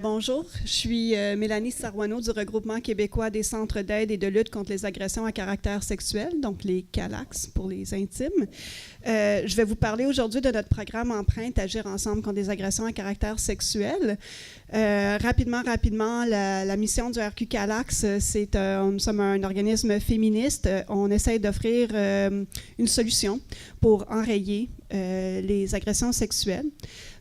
Bonjour, je suis Mélanie Sarwano du regroupement québécois des centres d'aide et de lutte contre les agressions à caractère sexuel, donc les CALAX pour les intimes. Je vais vous parler aujourd'hui de notre programme Empreinte, Agir ensemble contre les agressions à caractère sexuel. Rapidement, la mission du RQ CALAX, nous sommes un organisme féministe. On essaie d'offrir une solution pour enrayer les agressions sexuelles.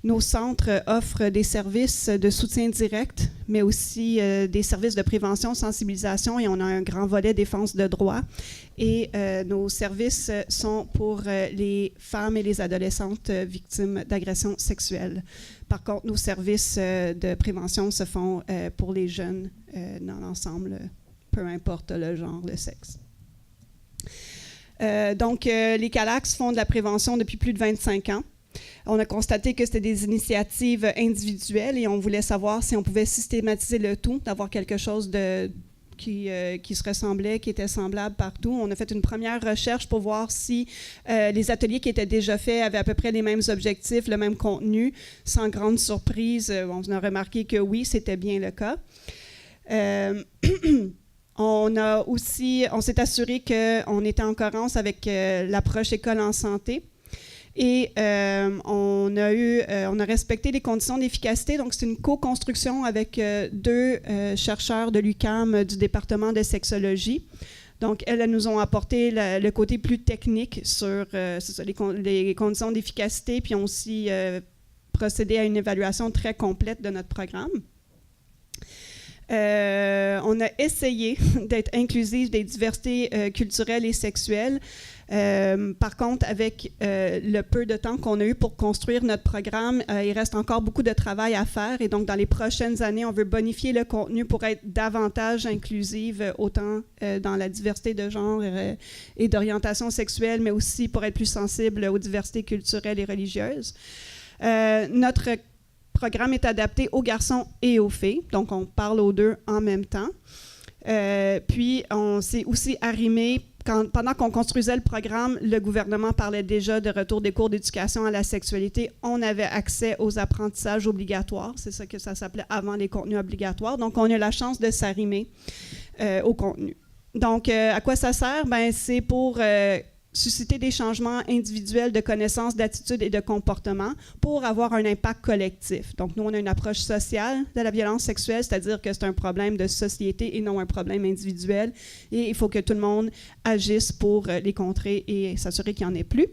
Nos centres offrent des services de soutien direct, mais aussi des services de prévention, sensibilisation, et on a un grand volet défense de droit. Et nos services sont pour les femmes et les adolescentes victimes d'agressions sexuelles. Par contre, nos services de prévention se font pour les jeunes dans l'ensemble, peu importe le genre, le sexe. Donc, les CALAX font de la prévention depuis plus de 25 ans. On a constaté que c'était des initiatives individuelles et on voulait savoir si on pouvait systématiser le tout, d'avoir quelque chose qui se ressemblait, qui était semblable partout. On a fait une première recherche pour voir si les ateliers qui étaient déjà faits avaient à peu près les mêmes objectifs, le même contenu. Sans grande surprise, on a remarqué que oui, c'était bien le cas. On s'est assuré qu'on était en cohérence avec l'approche école en santé. Et on a respecté les conditions d'efficacité. Donc, c'est une co-construction avec deux chercheurs de l'UQAM du département de sexologie. Donc, elles nous ont apporté le côté plus technique sur les conditions d'efficacité, puis ont aussi procédé à une évaluation très complète de notre programme. On a essayé d'être inclusif des diversités culturelles et sexuelles. Par contre, avec le peu de temps qu'on a eu pour construire notre programme, il reste encore beaucoup de travail à faire. Et donc, dans les prochaines années, on veut bonifier le contenu pour être davantage inclusive, autant dans la diversité de genre et d'orientation sexuelle, mais aussi pour être plus sensible aux diversités culturelles et religieuses. Notre programme est adapté aux garçons et aux filles, donc on parle aux deux en même temps. Puis, on s'est aussi arrimé, pendant qu'on construisait le programme, le gouvernement parlait déjà de retour des cours d'éducation à la sexualité. On avait accès aux apprentissages obligatoires, c'est ça que ça s'appelait avant les contenus obligatoires. Donc, on a la chance de s'arrimer au contenu. Donc, à quoi ça sert? Ben, c'est pour susciter des changements individuels de connaissances, d'attitudes et de comportements pour avoir un impact collectif. Donc, nous, on a une approche sociale de la violence sexuelle, c'est-à-dire que c'est un problème de société et non un problème individuel. Et il faut que tout le monde agisse pour les contrer et s'assurer qu'il n'y en ait plus.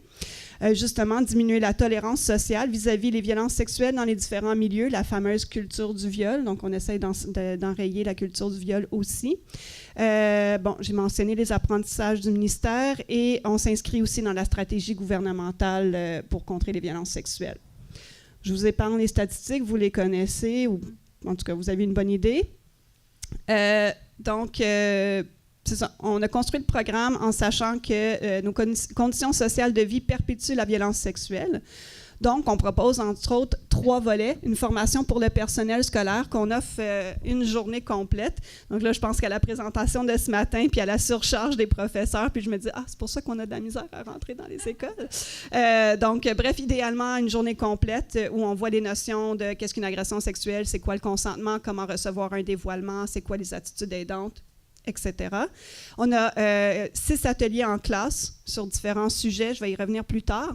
Justement, diminuer la tolérance sociale vis-à-vis les violences sexuelles dans les différents milieux, la fameuse culture du viol. Donc, on essaie d'enrayer la culture du viol aussi. J'ai mentionné les apprentissages du ministère et on s'inscrit aussi dans la stratégie gouvernementale pour contrer les violences sexuelles. Je vous épargne les statistiques, vous les connaissez, ou en tout cas, vous avez une bonne idée. C'est ça. On a construit le programme en sachant que nos conditions sociales de vie perpétuent la violence sexuelle. Donc, on propose, entre autres, 3 volets. Une formation pour le personnel scolaire qu'on offre une journée complète. Donc là, je pense qu'à la présentation de ce matin, puis à la surcharge des professeurs, puis je me dis, c'est pour ça qu'on a de la misère à rentrer dans les écoles. Bref, idéalement, une journée complète où on voit les notions de qu'est-ce qu'une agression sexuelle, c'est quoi le consentement, comment recevoir un dévoilement, c'est quoi les attitudes aidantes, etc. On a 6 ateliers en classe sur différents sujets. Je vais y revenir plus tard.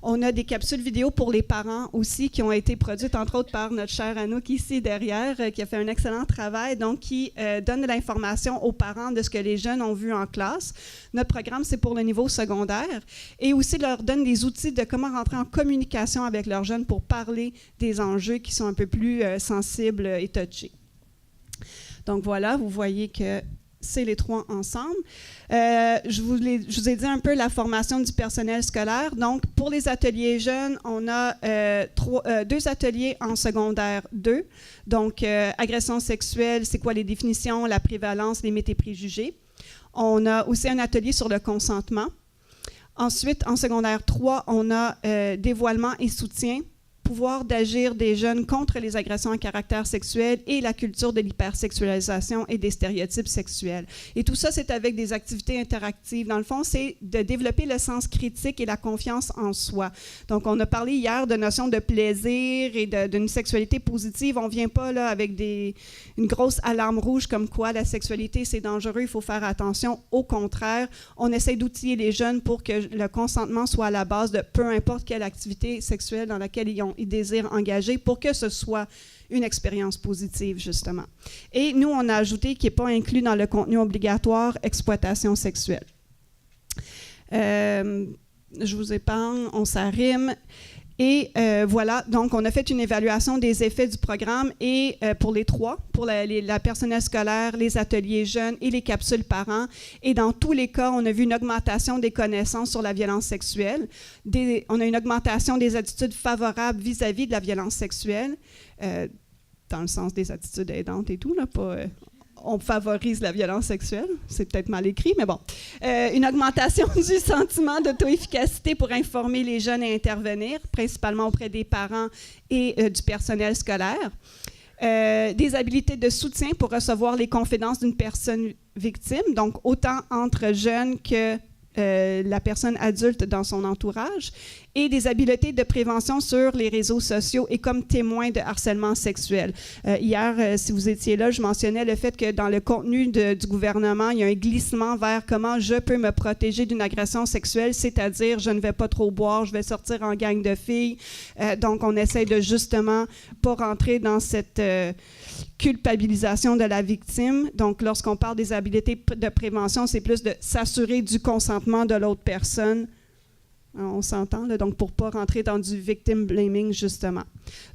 On a des capsules vidéo pour les parents aussi qui ont été produites, entre autres, par notre chère Anouk ici derrière, qui a fait un excellent travail, donc qui donne de l'information aux parents de ce que les jeunes ont vu en classe. Notre programme, c'est pour le niveau secondaire et aussi leur donne des outils de comment rentrer en communication avec leurs jeunes pour parler des enjeux qui sont un peu plus sensibles et touchés. Donc voilà, vous voyez que c'est les 3 ensemble. Je vous ai dit un peu la formation du personnel scolaire. Donc, pour les ateliers jeunes, on a 2 ateliers en secondaire 2. Donc, agression sexuelle, c'est quoi les définitions, la prévalence, les mythes et préjugés. On a aussi un atelier sur le consentement. Ensuite, en secondaire 3, on a dévoilement et soutien, pouvoir d'agir des jeunes contre les agressions à caractère sexuel et la culture de l'hypersexualisation et des stéréotypes sexuels. Et tout ça, c'est avec des activités interactives. Dans le fond, c'est de développer le sens critique et la confiance en soi. Donc, on a parlé hier de notions de plaisir et d'une sexualité positive. On ne vient pas là avec une grosse alarme rouge comme quoi la sexualité, c'est dangereux, il faut faire attention. Au contraire, on essaie d'outiller les jeunes pour que le consentement soit à la base de peu importe quelle activité sexuelle dans laquelle ils désirent engager pour que ce soit une expérience positive, justement. Et nous, on a ajouté qui n'est pas inclus dans le contenu obligatoire, exploitation sexuelle. Je vous épargne, on s'arrime. Et voilà, donc on a fait une évaluation des effets du programme et pour les trois, pour la personnel scolaire, les ateliers jeunes et les capsules parents. Et dans tous les cas, on a vu une augmentation des connaissances sur la violence sexuelle. On a une augmentation des attitudes favorables vis-à-vis de la violence sexuelle, dans le sens des attitudes aidantes et tout, là, pas... on favorise la violence sexuelle. C'est peut-être mal écrit, mais bon. Une augmentation du sentiment d'auto-efficacité pour informer les jeunes et intervenir, principalement auprès des parents et du personnel scolaire. Des habiletés de soutien pour recevoir les confidences d'une personne victime, donc autant entre jeunes que la personne adulte dans son entourage, et des habiletés de prévention sur les réseaux sociaux et comme témoin de harcèlement sexuel. Hier, si vous étiez là, je mentionnais le fait que dans le contenu du gouvernement, il y a un glissement vers comment je peux me protéger d'une agression sexuelle, c'est-à-dire je ne vais pas trop boire, je vais sortir en gang de filles. Donc, on essaie de justement pas rentrer dans cette culpabilisation de la victime. Donc, lorsqu'on parle des habiletés de prévention, c'est plus de s'assurer du consentement de l'autre personne. On s'entend, là, donc pour ne pas rentrer dans du victim blaming, justement.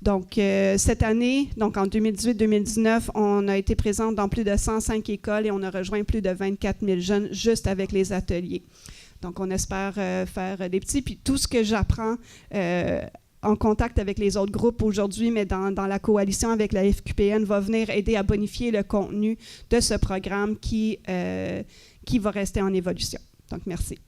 Donc, cette année, donc en 2018-2019, on a été présente dans plus de 105 écoles et on a rejoint plus de 24 000 jeunes juste avec les ateliers. Donc, on espère faire des petits. Puis tout ce que j'apprends en contact avec les autres groupes aujourd'hui, mais dans la coalition avec la FQPN, va venir aider à bonifier le contenu de ce programme qui va rester en évolution. Donc, merci.